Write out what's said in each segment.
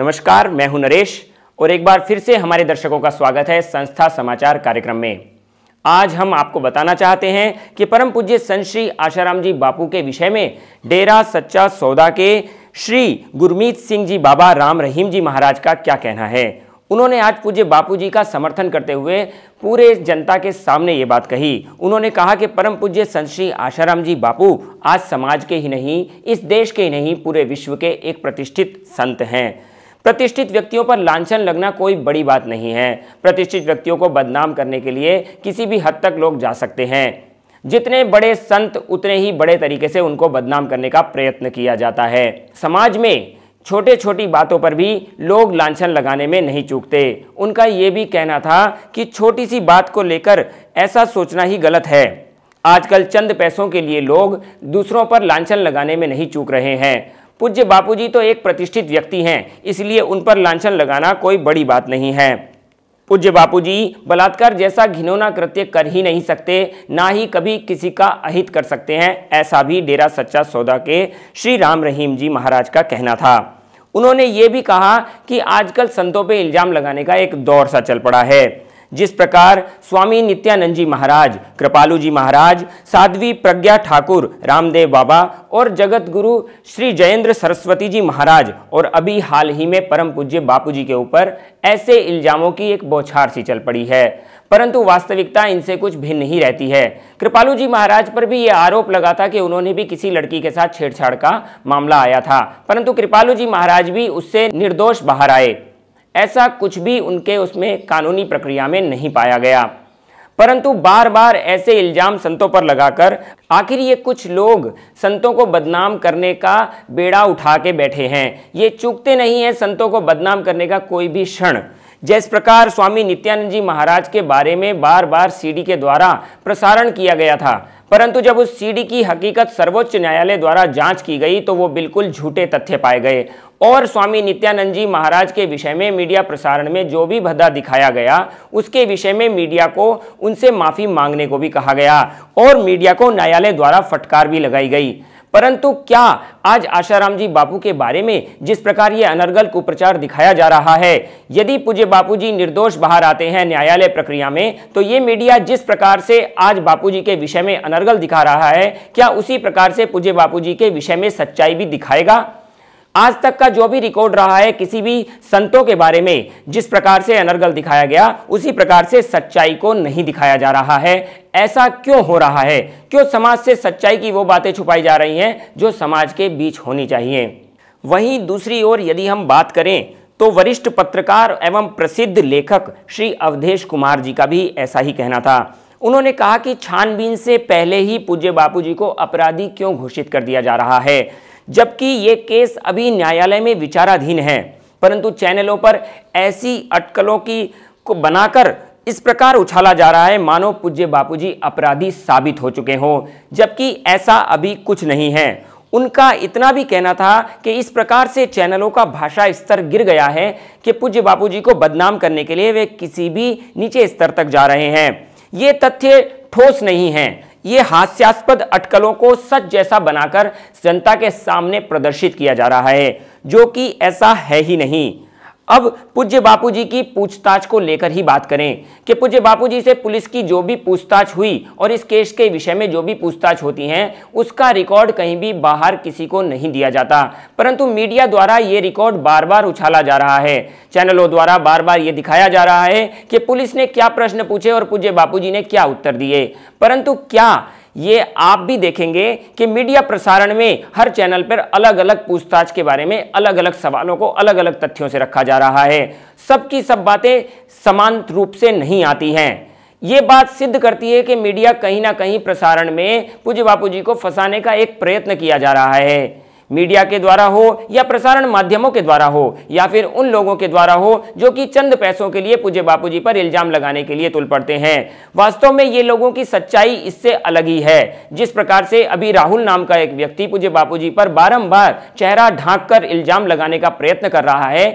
नमस्कार, मैं हूं नरेश और एक बार फिर से हमारे दर्शकों का स्वागत है संस्था समाचार कार्यक्रम में। आज हम आपको बताना चाहते हैं कि परम पूज्य संत श्री आशाराम जी बापू के विषय में डेरा सच्चा सौदा के श्री गुरमीत सिंह जी बाबा राम रहीम जी महाराज का क्या कहना है। उन्होंने आज पूज्य बापू जी का समर्थन करते हुए पूरे जनता के सामने ये बात कही। उन्होंने कहा कि परम पूज्य संत श्री आशाराम जी बापू आज समाज के ही नहीं, इस देश के ही नहीं, पूरे विश्व के एक प्रतिष्ठित संत हैं। प्रतिष्ठित व्यक्तियों पर लांछन लगना कोई बड़ी बात नहीं है। प्रतिष्ठित व्यक्तियों को बदनाम करने के लिए किसी भी हद तक लोग जा सकते हैं। जितने बड़े संत उतने ही बड़े तरीके से उनको बदनाम करने का प्रयत्न किया जाता है। समाज में छोटे छोटी बातों पर भी लोग लांछन लगाने में नहीं चूकते। उनका ये भी कहना था कि छोटी सी बात को लेकर ऐसा सोचना ही गलत है। आजकल चंद पैसों के लिए लोग दूसरों पर लांछन लगाने में नहीं चूक रहे हैं। पूज्य बापूजी तो एक प्रतिष्ठित व्यक्ति हैं, इसलिए उन पर लांछन लगाना कोई बड़ी बात नहीं है। पूज्य बापूजी बलात्कार जैसा घिनौना कृत्य कर ही नहीं सकते, ना ही कभी किसी का अहित कर सकते हैं, ऐसा भी डेरा सच्चा सौदा के श्री राम रहीम जी महाराज का कहना था। उन्होंने ये भी कहा कि आजकल संतों पे इल्जाम लगाने का एक दौर सा चल पड़ा है। जिस प्रकार स्वामी नित्यानंद जी महाराज, कृपालू जी महाराज, साध्वी प्रज्ञा ठाकुर, रामदेव बाबा और जगत गुरु श्री जयेंद्र सरस्वती जी महाराज और अभी हाल ही में परम पूज्य बापू जी के ऊपर ऐसे इल्जामों की एक बौछार सी चल पड़ी है, परंतु वास्तविकता इनसे कुछ भिन्न ही रहती है। कृपालू जी महाराज पर भी यह आरोप लगा था कि उन्होंने भी किसी लड़की के साथ छेड़छाड़ का मामला आया था, परंतु कृपालू जी महाराज भी उससे निर्दोष बाहर आए। ऐसा कुछ भी उनके उसमें कानूनी प्रक्रिया में नहीं पाया गया, परंतु बार बार ऐसे इल्जाम संतों पर लगाकर आखिर ये कुछ लोग संतों को बदनाम करने का बेड़ा उठा के बैठे हैं। ये चूकते नहीं है संतों को बदनाम करने का कोई भी क्षण। जिस प्रकार स्वामी नित्यानंद जी महाराज के बारे में बार बार सीडी के द्वारा प्रसारण किया गया था, परंतु जब उस सीडी की हकीकत सर्वोच्च न्यायालय द्वारा जांच की गई तो वो बिल्कुल झूठे तथ्य पाए गए और स्वामी नित्यानंद जी महाराज के विषय में मीडिया प्रसारण में जो भी भद्दा दिखाया गया उसके विषय में मीडिया को उनसे माफी मांगने को भी कहा गया और मीडिया को न्यायालय द्वारा फटकार भी लगाई गई। परंतु क्या आज आशाराम जी बापू के बारे में जिस प्रकार ये अनर्गल कुप्रचार दिखाया जा रहा है, यदि पूज्य बापू जी निर्दोष बाहर आते हैं न्यायालय प्रक्रिया में, तो ये मीडिया जिस प्रकार से आज बापू जी के विषय में अनर्गल दिखा रहा है, क्या उसी प्रकार से पूज्य बापू जी के विषय में सच्चाई भी दिखाएगा? आज तक का जो भी रिकॉर्ड रहा है किसी भी संतों के बारे में, जिस प्रकार से अनर्गल दिखाया गया उसी प्रकार से सच्चाई को नहीं दिखाया जा रहा है। ऐसा क्यों हो रहा है? क्यों समाज से सच्चाई की वो बातें छुपाई जा रही हैं जो समाज के बीच होनी चाहिए? वहीं दूसरी ओर यदि हम बात करें तो वरिष्ठ पत्रकार एवं प्रसिद्ध लेखक श्री अवधेश कुमार जी का भी ऐसा ही कहना था। उन्होंने कहा कि छानबीन से पहले ही पूज्य बापू जी को अपराधी क्यों घोषित कर दिया जा रहा है, जबकि ये केस अभी न्यायालय में विचाराधीन है, परंतु चैनलों पर ऐसी अटकलों को बनाकर इस प्रकार उछाला जा रहा है मानो पूज्य बापूजी अपराधी साबित हो चुके हों, जबकि ऐसा अभी कुछ नहीं है। उनका इतना भी कहना था कि इस प्रकार से चैनलों का भाषा स्तर गिर गया है कि पूज्य बापूजी को बदनाम करने के लिए वे किसी भी नीचे स्तर तक जा रहे हैं। ये तथ्य ठोस नहीं है, ये हास्यास्पद अटकलों को सच जैसा बनाकर जनता के सामने प्रदर्शित किया जा रहा है, जो कि ऐसा है ही नहीं। अब पूज्य बापूजी की पूछताछ को लेकर ही बात करें कि पूज्य बापूजी से पुलिस की जो भी पूछताछ हुई और इस केस के विषय में जो भी पूछताछ होती हैं उसका रिकॉर्ड कहीं भी बाहर किसी को नहीं दिया जाता, परंतु मीडिया द्वारा ये रिकॉर्ड बार बार उछाला जा रहा है। चैनलों द्वारा बार बार ये दिखाया जा रहा है कि पुलिस ने क्या प्रश्न पूछे और पूज्य बापूजी ने क्या उत्तर दिए, परंतु क्या ये आप भी देखेंगे कि मीडिया प्रसारण में हर चैनल पर अलग अलग पूछताछ के बारे में अलग अलग सवालों को अलग अलग तथ्यों से रखा जा रहा है। सबकी सब बातें समान रूप से नहीं आती हैं। ये बात सिद्ध करती है कि मीडिया कहीं ना कहीं प्रसारण में पूज्य बापूजी को फंसाने का एक प्रयत्न किया जा रहा है। मीडिया के द्वारा हो या प्रसारण माध्यमों के द्वारा हो या फिर उन लोगों के द्वारा हो जो कि चंद पैसों के लिए पूज्य बापूजी पर इल्जाम लगाने के लिए तुल पड़ते हैं। वास्तव में ये लोगों की सच्चाई इससे अलग ही है। जिस प्रकार से अभी राहुल नाम का एक व्यक्ति पूज्य बापूजी पर बारंबार चेहरा ढांककर इल्जाम लगाने का प्रयत्न कर रहा है,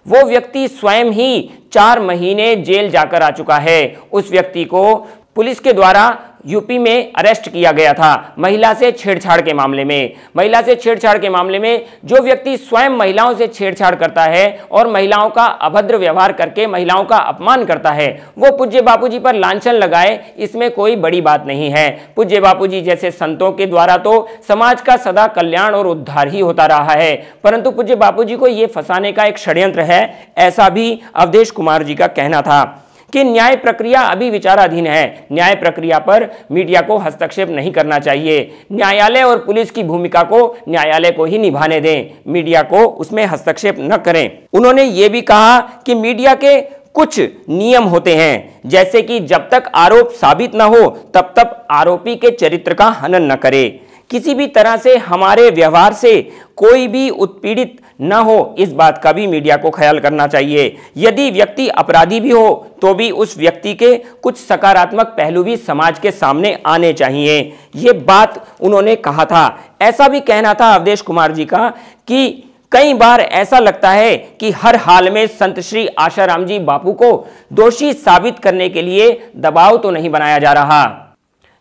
वो व्यक्ति स्वयं ही 4 महीने जेल जाकर आ चुका है। उस व्यक्ति को पुलिस के द्वारा यूपी में अरेस्ट किया गया था महिला से छेड़छाड़ के मामले में। महिला से छेड़छाड़ के मामले में जो व्यक्ति स्वयं महिलाओं से छेड़छाड़ करता है और महिलाओं का अभद्र व्यवहार करके महिलाओं का अपमान करता है, वो पूज्य बापूजी पर लांछन लगाए, इसमें कोई बड़ी बात नहीं है। पूज्य बापूजी जैसे संतों के द्वारा तो समाज का सदा कल्याण और उद्धार ही होता रहा है, परंतु पूज्य बापूजी को यह फंसाने का एक षड्यंत्र है, ऐसा भी अवधेश कुमार जी का कहना था कि न्याय प्रक्रिया अभी विचाराधीन है, न्याय प्रक्रिया पर मीडिया को हस्तक्षेप नहीं करना चाहिए, न्यायालय और पुलिस की भूमिका को न्यायालय को ही निभाने दें, मीडिया को उसमें हस्तक्षेप न करें। उन्होंने ये भी कहा कि मीडिया के कुछ नियम होते हैं, जैसे कि जब तक आरोप साबित न हो तब तक आरोपी के चरित्र का हनन न करे, किसी भी तरह से हमारे व्यवहार से कोई भी उत्पीड़ित न हो, इस बात का भी मीडिया को ख्याल करना चाहिए। यदि व्यक्ति अपराधी भी हो तो भी उस व्यक्ति के कुछ सकारात्मक पहलू भी समाज के सामने आने चाहिए, ये बात उन्होंने कहा था। ऐसा भी कहना था अवधेश कुमार जी का कि कई बार ऐसा लगता है कि हर हाल में संत श्री आशाराम जी बापू को दोषी साबित करने के लिए दबाव तो नहीं बनाया जा रहा।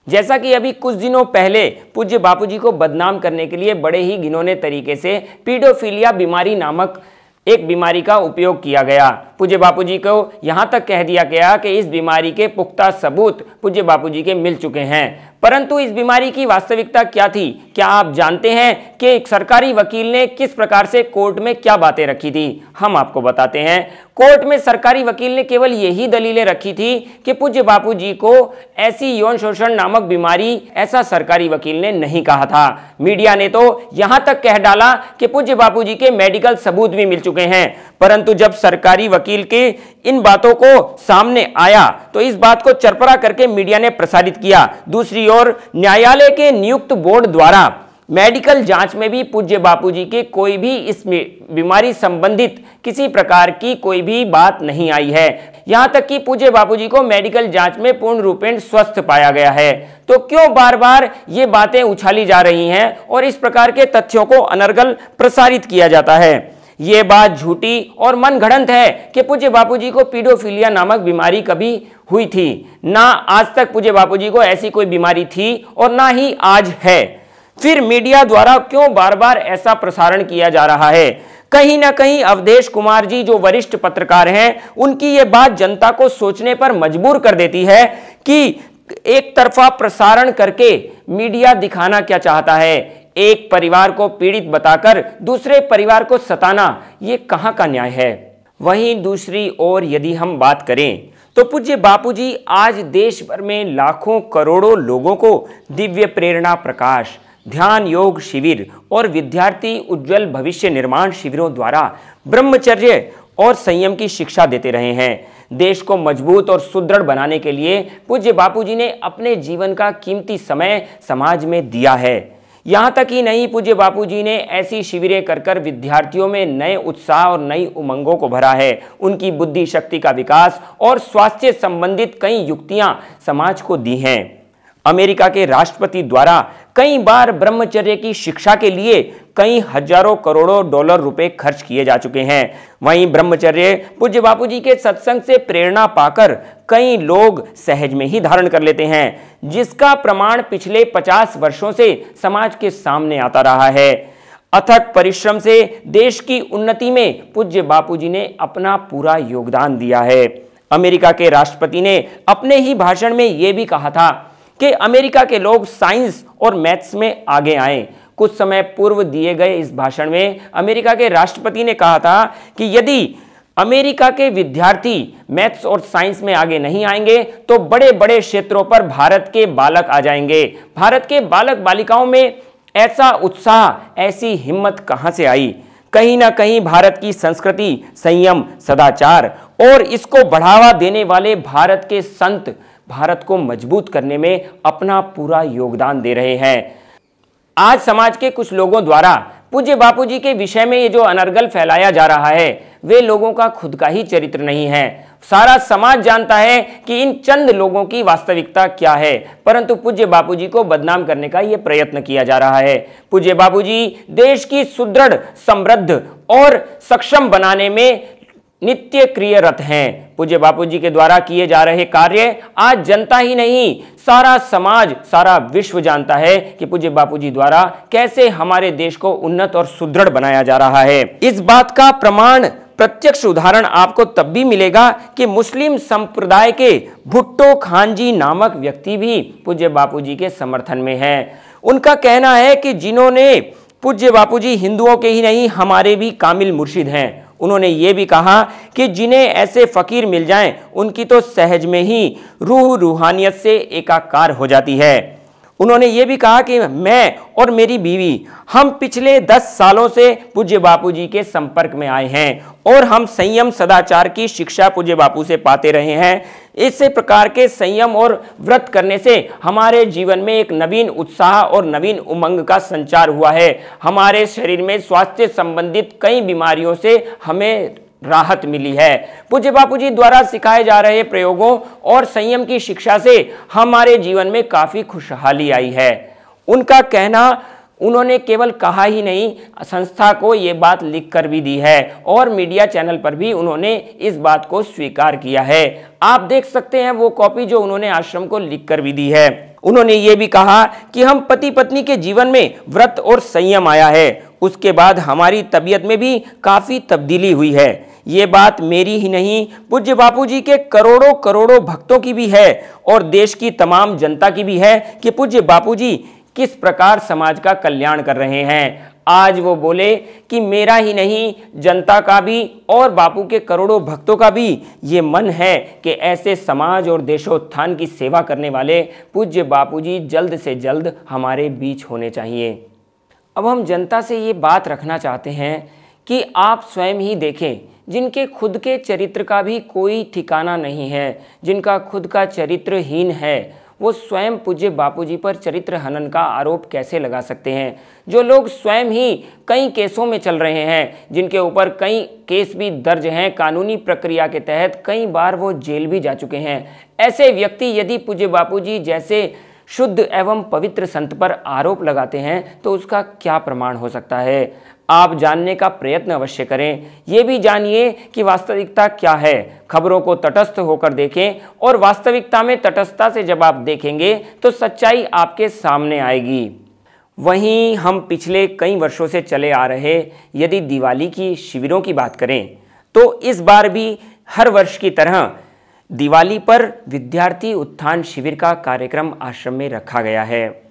जैसा कि अभी कुछ दिनों पहले पूज्य बापूजी को बदनाम करने के लिए बड़े ही घिनौने तरीके से पीडोफिलिया बीमारी नामक एक बीमारी का उपयोग किया गया। पूज्य बापूजी को यहां तक कह दिया गया कि इस बीमारी के पुख्ता सबूत पूज्य बापूजी के मिल चुके हैं, परंतु इस बीमारी की वास्तविकता क्या थी? क्या आप जानते हैं कि एक सरकारी वकील ने किस प्रकार से कोर्ट में क्या बातें रखी थी? हम आपको बताते हैं। कोर्ट में सरकारी वकील ने केवल यही दलीलें रखी थी कि पूज्य बापूजी को ऐसी यौन शोषण नामक बीमारी, ऐसा सरकारी वकील ने नहीं कहा था। मीडिया ने तो यहां तक कह डाला कि पूज्य बापूजी के मेडिकल सबूत भी मिल चुके हैं, परंतु जब सरकारी वकील के इन बातों को सामने आया तो इस बात को चरपरा करके मीडिया ने प्रसारित किया। दूसरी ओर न्यायालय के नियुक्त बोर्ड द्वारा मेडिकल जांच में भी पूज्य बापूजी के कोई भी इस बीमारी संबंधित किसी प्रकार की कोई भी बात नहीं आई है। यहां तक कि पूज्य बापूजी को मेडिकल जांच में पूर्ण रूपेण स्वस्थ पाया गया है। तो क्यों बार बार ये बातें उछाली जा रही हैं और इस प्रकार के तथ्यों को अनर्गल प्रसारित किया जाता है? ये बात झूठी और मनगढ़ंत है कि पूज्य बापूजी को पीडोफिलिया नामक बीमारी कभी हुई थी। ना आज तक पूज्य बापूजी को ऐसी कोई बीमारी थी और ना ही आज है। फिर मीडिया द्वारा क्यों बार बार ऐसा प्रसारण किया जा रहा है? कहीं ना कहीं अवधेश कुमार जी जो वरिष्ठ पत्रकार हैं, उनकी ये बात जनता को सोचने पर मजबूर कर देती है कि एक तरफा प्रसारण करके मीडिया दिखाना क्या चाहता है, एक परिवार को पीड़ित बताकर दूसरे परिवार को सताना, ये कहां का न्याय है? वहीं दूसरी ओर यदि हम बात करें तो पूज्य बापूजी आज देश भर में लाखों करोड़ों लोगों को दिव्य प्रेरणा प्रकाश, ध्यान योग शिविर और विद्यार्थी उज्जवल भविष्य निर्माण शिविरों द्वारा ब्रह्मचर्य और संयम की शिक्षा देते रहे हैं। देश को मजबूत और सुदृढ़ बनाने के लिए पूज्य बापूजी ने अपने जीवन का कीमती समय समाज में दिया है। यहाँ तक ही नहीं, पूज्य बापूजी ने ऐसी शिविरें कर विद्यार्थियों में नए उत्साह और नई उमंगों को भरा है। उनकी बुद्धि शक्ति का विकास और स्वास्थ्य संबंधित कई युक्तियां समाज को दी हैं। अमेरिका के राष्ट्रपति द्वारा कई बार ब्रह्मचर्य की शिक्षा के लिए कई हजारों करोड़ों डॉलर रुपए खर्च किए जा चुके हैं। वहीं ब्रह्मचर्य पूज्य बापूजी के सत्संग से प्रेरणा पाकर कई लोग सहज में ही धारण कर लेते हैं, जिसका प्रमाण पिछले 50 वर्षों से समाज के सामने आता रहा है। अथक परिश्रम से देश की उन्नति में पूज्य बापूजी ने अपना पूरा योगदान दिया है। अमेरिका के राष्ट्रपति ने अपने ही भाषण में यह भी कहा था कि अमेरिका के लोग साइंस और मैथ्स में आगे आएं। कुछ समय पूर्व दिए गए इस भाषण में अमेरिका के राष्ट्रपति ने कहा था कि यदि अमेरिका के विद्यार्थी मैथ्स और साइंस में आगे नहीं आएंगे तो बड़े बड़े क्षेत्रों पर भारत के बालक आ जाएंगे। भारत के बालक बालिकाओं में ऐसा उत्साह, ऐसी हिम्मत कहां से आई? कहीं ना कहीं भारत की संस्कृति, संयम, सदाचार और इसको बढ़ावा देने वाले भारत के संत भारत को मजबूत करने में अपना पूरा योगदान दे रहे हैं। आज समाज के कुछ लोगों द्वारा पूज्य बापूजी के विषय में ये जो अनर्गल फैलाया जा रहा है, वे लोगों का खुद का ही चरित्र नहीं है। सारा समाज जानता है कि इन चंद लोगों की वास्तविकता क्या है, परंतु पूज्य बापूजी को बदनाम करने का यह प्रयत्न किया जा रहा है। पूज्य बापूजी देश की सुदृढ़, समृद्ध और सक्षम बनाने में नित्य क्रियरत हैं। पूज्य बापूजी के द्वारा किए जा रहे कार्य आज जनता ही नहीं, सारा समाज, सारा विश्व जानता है कि पूज्य बापूजी द्वारा कैसे हमारे देश को उन्नत और सुदृढ़ बनाया जा रहा है। इस बात का प्रमाण, प्रत्यक्ष उदाहरण आपको तब भी मिलेगा कि मुस्लिम संप्रदाय के भुट्टो खान जी नामक व्यक्ति भी पूज्य बापूजी के समर्थन में हैं। उनका कहना है कि जिन्होंने पूज्य बापूजी हिंदुओं के ही नहीं, हमारे भी कामिल मुर्शिद हैं। उन्होंने ये भी कहा कि जिन्हें ऐसे फकीर मिल जाएं, उनकी तो सहज में ही रूह रूहानियत से एकाकार हो जाती है। उन्होंने ये भी कहा कि मैं और मेरी बीवी, हम पिछले 10 सालों से पूज्य बापूजी के संपर्क में आए हैं और हम संयम सदाचार की शिक्षा पूज्य बापू से पाते रहे हैं। इसी प्रकार के संयम और व्रत करने से हमारे जीवन में एक नवीन उत्साह और नवीन उमंग का संचार हुआ है। हमारे शरीर में स्वास्थ्य संबंधित कई बीमारियों से हमें राहत मिली है। पूज्य बापूजी द्वारा सिखाए जा रहे प्रयोगों और संयम की शिक्षा से हमारे जीवन में काफी खुशहाली आई है। उनका कहना, उन्होंने केवल कहा ही नहीं, संस्था को ये बात लिख कर भी दी है और मीडिया चैनल पर भी उन्होंने इस बात को स्वीकार किया है। आप देख सकते हैं वो कॉपी जो उन्होंने आश्रम को लिख कर भी दी है। उन्होंने ये भी कहा कि हम पति पत्नी के जीवन में व्रत और संयम आया है, उसके बाद हमारी तबीयत में भी काफी तब्दीली हुई है। ये बात मेरी ही नहीं, पूज्य बापूजी के करोड़ों करोड़ों भक्तों की भी है और देश की तमाम जनता की भी है कि पूज्य बापूजी किस प्रकार समाज का कल्याण कर रहे हैं। आज वो बोले कि मेरा ही नहीं, जनता का भी और बापू के करोड़ों भक्तों का भी ये मन है कि ऐसे समाज और देशोत्थान की सेवा करने वाले पूज्य बापूजी जल्द से जल्द हमारे बीच होने चाहिए। अब हम जनता से ये बात रखना चाहते हैं कि आप स्वयं ही देखें, जिनके खुद के चरित्र का भी कोई ठिकाना नहीं है, जिनका खुद का चरित्रहीन है, वो स्वयं पूज्य बापूजी पर चरित्र हनन का आरोप कैसे लगा सकते हैं। जो लोग स्वयं ही कई केसों में चल रहे हैं, जिनके ऊपर कई केस भी दर्ज हैं, कानूनी प्रक्रिया के तहत कई बार वो जेल भी जा चुके हैं, ऐसे व्यक्ति यदि पूज्य बापूजी जैसे शुद्ध एवं पवित्र संत पर आरोप लगाते हैं तो उसका क्या प्रमाण हो सकता है। आप जानने का प्रयत्न अवश्य करें। ये भी जानिए कि वास्तविकता क्या है। खबरों को तटस्थ होकर देखें और वास्तविकता में तटस्थता से जब आप देखेंगे तो सच्चाई आपके सामने आएगी। वहीं हम पिछले कई वर्षों से चले आ रहे यदि दिवाली की शिविरों की बात करें तो इस बार भी हर वर्ष की तरह दिवाली पर विद्यार्थी उत्थान शिविर का कार्यक्रम आश्रम में रखा गया है।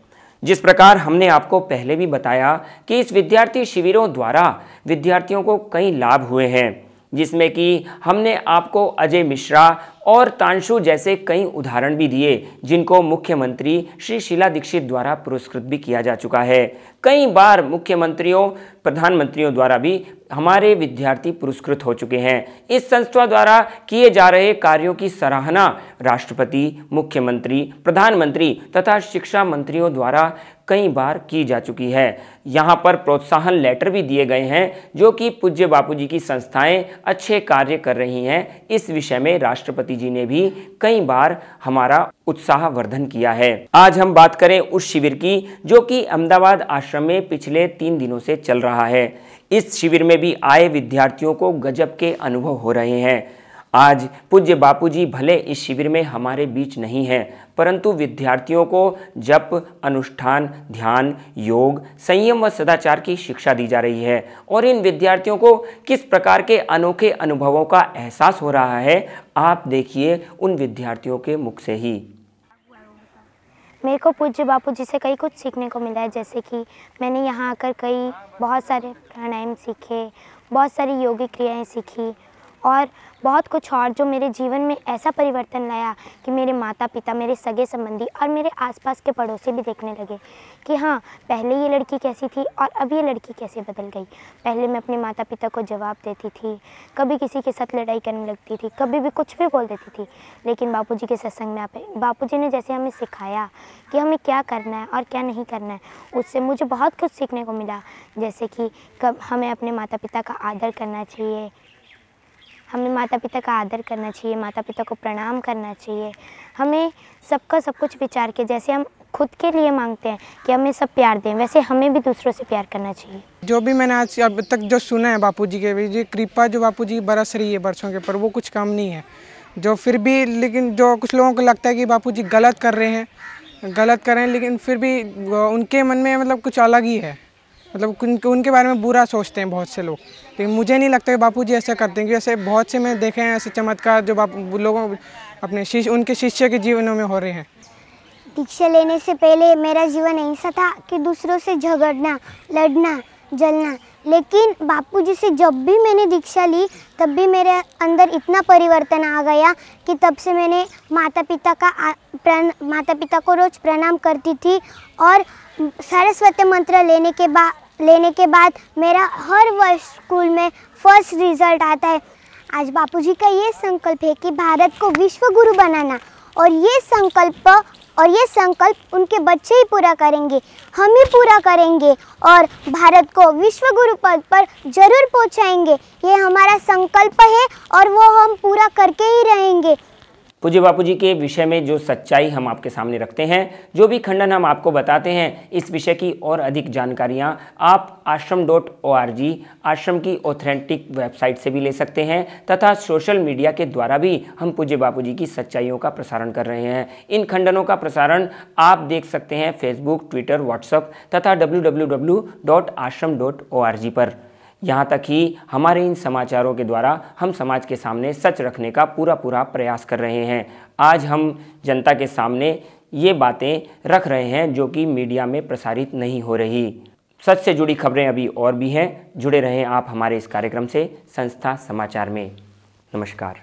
जिस प्रकार हमने आपको पहले भी बताया कि इस विद्यार्थी शिविरों द्वारा विद्यार्थियों को कई लाभ हुए हैं, जिसमें कि हमने आपको अजय मिश्रा और तांशु जैसे कई उदाहरण भी दिए, जिनको मुख्यमंत्री श्री शीला दीक्षित द्वारा पुरस्कृत भी किया जा चुका है। कई बार मुख्यमंत्रियों, प्रधानमंत्रियों द्वारा भी हमारे विद्यार्थी पुरस्कृत हो चुके हैं। इस संस्था द्वारा किए जा रहे कार्यों की सराहना राष्ट्रपति, मुख्यमंत्री, प्रधानमंत्री तथा शिक्षा मंत्रियों द्वारा कई बार की जा चुकी है। यहाँ पर प्रोत्साहन लेटर भी दिए गए हैं जो कि पूज्य बापूजी की संस्थाएं अच्छे कार्य कर रही हैं। इस विषय में राष्ट्रपति जी ने भी कई बार हमारा उत्साहवर्धन किया है। आज हम बात करें उस शिविर की जो कि अहमदाबाद आश्रम में पिछले 3 दिनों से चल रहा है। इस शिविर में भी आए विद्यार्थियों को गजब के अनुभव हो रहे हैं। आज पूज्य बापूजी भले इस शिविर में हमारे बीच नहीं हैं, परंतु विद्यार्थियों को जप, अनुष्ठान, ध्यान, योग, संयम व सदाचार की शिक्षा दी जा रही है और इन विद्यार्थियों को किस प्रकार के अनोखे अनुभवों का एहसास हो रहा है, आप देखिए उन विद्यार्थियों के मुख से ही। मेरे को पूज्य बापूजी से कई कुछ सीखने को मिला है, जैसे कि मैंने यहाँ आकर बहुत सारे प्राणायाम सीखे, बहुत सारी योगिक क्रियाएं सीखी और बहुत कुछ और जो मेरे जीवन में ऐसा परिवर्तन लाया कि मेरे माता पिता, मेरे सगे संबंधी और मेरे आसपास के पड़ोसी भी देखने लगे कि हाँ, पहले ये लड़की कैसी थी और अब ये लड़की कैसे बदल गई। पहले मैं अपने माता पिता को जवाब देती थी, कभी किसी के साथ लड़ाई करने लगती थी, कभी भी कुछ भी बोल देती थी, लेकिन बापूजी के सत्संग में बापूजी ने जैसे हमें सिखाया कि हमें क्या करना है और क्या नहीं करना है, उससे मुझे बहुत कुछ सीखने को मिला। जैसे कि कब हमें अपने माता पिता का आदर करना चाहिए, हमें माता पिता का आदर करना चाहिए, माता पिता को प्रणाम करना चाहिए, हमें सबका सब कुछ विचार के, जैसे हम खुद के लिए मांगते हैं कि हमें सब प्यार दें, वैसे हमें भी दूसरों से प्यार करना चाहिए। जो भी मैंने आज अब तक जो सुना है बापूजी के, ये कृपा जो बापूजी बरस रही है बरसों के ऊपर, वो कुछ कम नहीं है। जो फिर भी लेकिन जो कुछ लोगों को लगता है कि बापूजी गलत कर रहे हैं, लेकिन फिर भी उनके मन में मतलब कुछ अलग ही है, मतलब उनके बारे में बुरा सोचते हैं बहुत से लोग। लेकिन मुझे नहीं लगता कि बापूजी ऐसा करते हैं, क्योंकि ऐसे बहुत से मैं देखे हैं ऐसे चमत्कार जो लोगों अपने उनके शिष्य के जीवनों में हो रहे हैं। दीक्षा लेने से पहले मेरा जीवन ऐसा था कि दूसरों से झगड़ना, लड़ना, जलना, लेकिन बापूजी से जब भी मैंने दीक्षा ली तब भी मेरे अंदर इतना परिवर्तन आ गया कि तब से मैंने माता पिता को रोज़ प्रणाम करती थी और सरस्वती मंत्र लेने के बाद मेरा हर वर्ष स्कूल में फर्स्ट रिजल्ट आता है। आज बापूजी का ये संकल्प है कि भारत को विश्व गुरु बनाना, और ये संकल्प उनके बच्चे ही पूरा करेंगे, हम ही पूरा करेंगे और भारत को विश्व गुरु पद पर जरूर पहुंचाएंगे। ये हमारा संकल्प है और वो हम पूरा करके ही रहेंगे। पूज्य बापूजी के विषय में जो सच्चाई हम आपके सामने रखते हैं, जो भी खंडन हम आपको बताते हैं, इस विषय की और अधिक जानकारियां आप ashram.org आश्रम की ऑथेंटिक वेबसाइट से भी ले सकते हैं, तथा सोशल मीडिया के द्वारा भी हम पूज्य बापूजी की सच्चाइयों का प्रसारण कर रहे हैं। इन खंडनों का प्रसारण आप देख सकते हैं फेसबुक, ट्विटर, व्हाट्सएप तथा www.ashram.org पर। यहाँ तक ही हमारे इन समाचारों के द्वारा हम समाज के सामने सच रखने का पूरा प्रयास कर रहे हैं। आज हम जनता के सामने ये बातें रख रहे हैं जो कि मीडिया में प्रसारित नहीं हो रही। सच से जुड़ी खबरें अभी और भी हैं। जुड़े रहें आप हमारे इस कार्यक्रम से, संस्था समाचार में। नमस्कार।